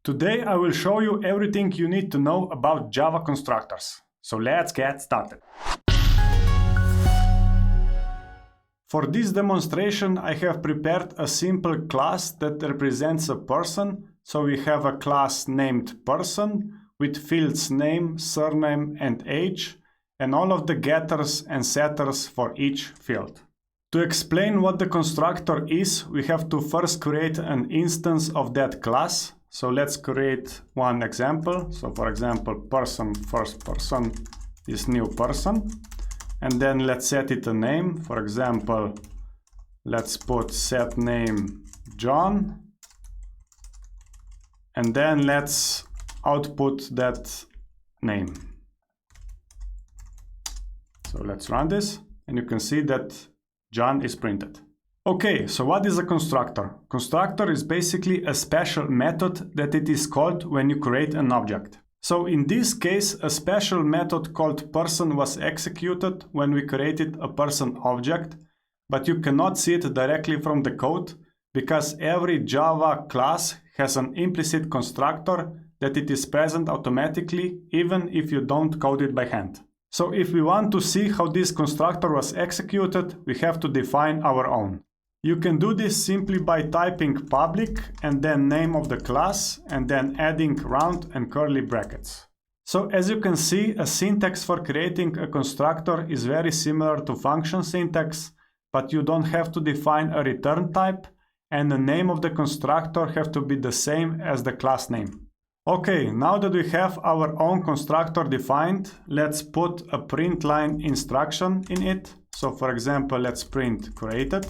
Today I will show you everything you need to know about Java constructors. So let's get started. For this demonstration I have prepared a simple class that represents a person. So we have a class named person with fields name, surname and age, and all of the getters and setters for each field. To explain what the constructor is, we have to first create an instance of that class. So let's create one example. So for example, person, first person is new person. And then let's set it a name. For example, let's put set name John. And then let's output that name. So let's run this and you can see that John is printed. Okay, so what is a constructor? Constructor is basically a special method that it is called when you create an object. So in this case, a special method called person was executed when we created a person object, but you cannot see it directly from the code because every Java class has an implicit constructor that it is present automatically even if you don't code it by hand. So if we want to see how this constructor was executed, we have to define our own. You can do this simply by typing public and then name of the class and then adding round and curly brackets. So as you can see, a syntax for creating a constructor is very similar to function syntax, but you don't have to define a return type and the name of the constructor have to be the same as the class name. Okay, now that we have our own constructor defined, let's put a print line instruction in it. So for example, let's print created.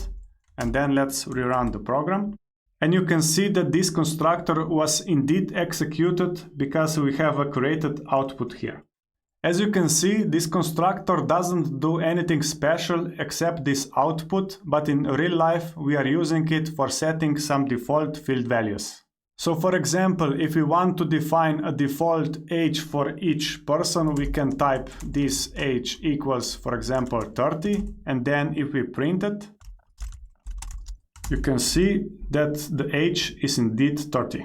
And then let's rerun the program. And you can see that this constructor was indeed executed because we have a created output here. As you can see, this constructor doesn't do anything special except this output, but in real life we are using it for setting some default field values. So for example, if we want to define a default age for each person, we can type this age equals, for example, 30, and then if we print it, you can see that the age is indeed 30.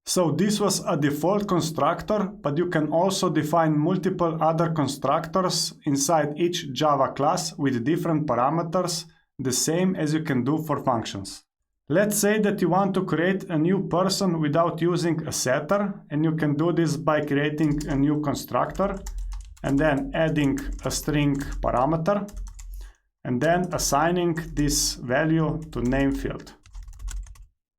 So this was a default constructor, but you can also define multiple other constructors inside each Java class with different parameters, the same as you can do for functions. Let's say that you want to create a new person without using a setter, and you can do this by creating a new constructor and then adding a string parameter, and then assigning this value to name field.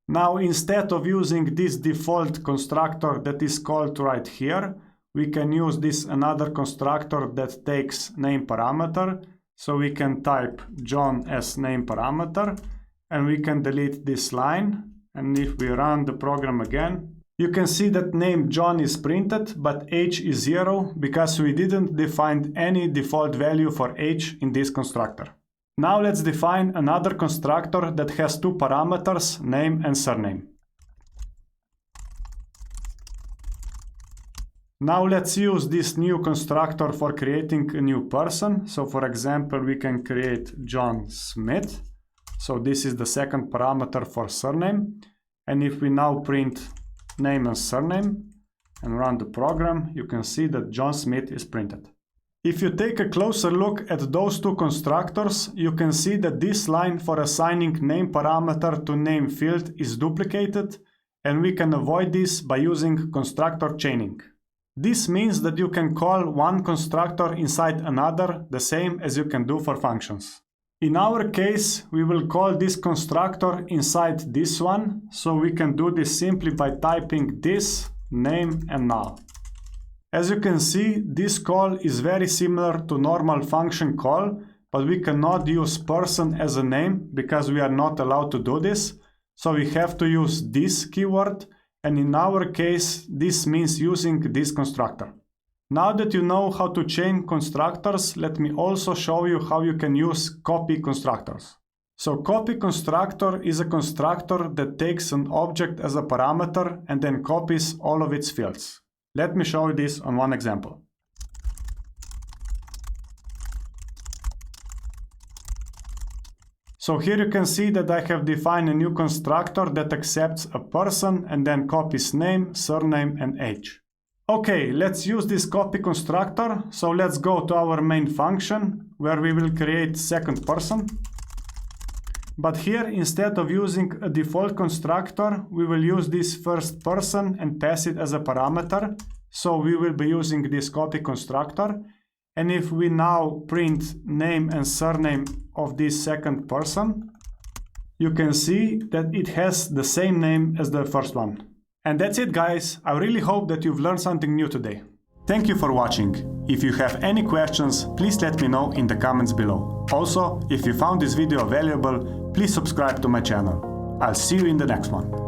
Now, instead of using this default constructor that is called right here, we can use this another constructor that takes name parameter. So we can type John as name parameter and we can delete this line. And if we run the program again, you can see that name John is printed, but age is 0 because we didn't define any default value for age in this constructor. Now let's define another constructor that has two parameters, name and surname. Now let's use this new constructor for creating a new person. So for example, we can create John Smith. So this is the second parameter for surname. And if we now print name and surname and run the program, you can see that John Smith is printed. If you take a closer look at those two constructors, you can see that this line for assigning name parameter to name field is duplicated, and we can avoid this by using constructor chaining. This means that you can call one constructor inside another, the same as you can do for functions. In our case, we will call this constructor inside this one, so we can do this simply by typing this, name and null. As you can see, this call is very similar to normal function call, but we cannot use person as a name because we are not allowed to do this. So we have to use this keyword, and in our case, this means using this constructor. Now that you know how to chain constructors, let me also show you how you can use copy constructors. So copy constructor is a constructor that takes an object as a parameter and then copies all of its fields. Let me show you this on one example. So here you can see that I have defined a new constructor that accepts a person and then copies name, surname and age. Okay, let's use this copy constructor. So let's go to our main function where we will create second person. But here, instead of using a default constructor, we will use this first person and pass it as a parameter. So we will be using this copy constructor. And if we now print name and surname of this second person, you can see that it has the same name as the first one. And that's it, guys. I really hope that you've learned something new today. Thank you for watching. If you have any questions, please let me know in the comments below. Also, if you found this video valuable, please subscribe to my channel. I'll see you in the next one.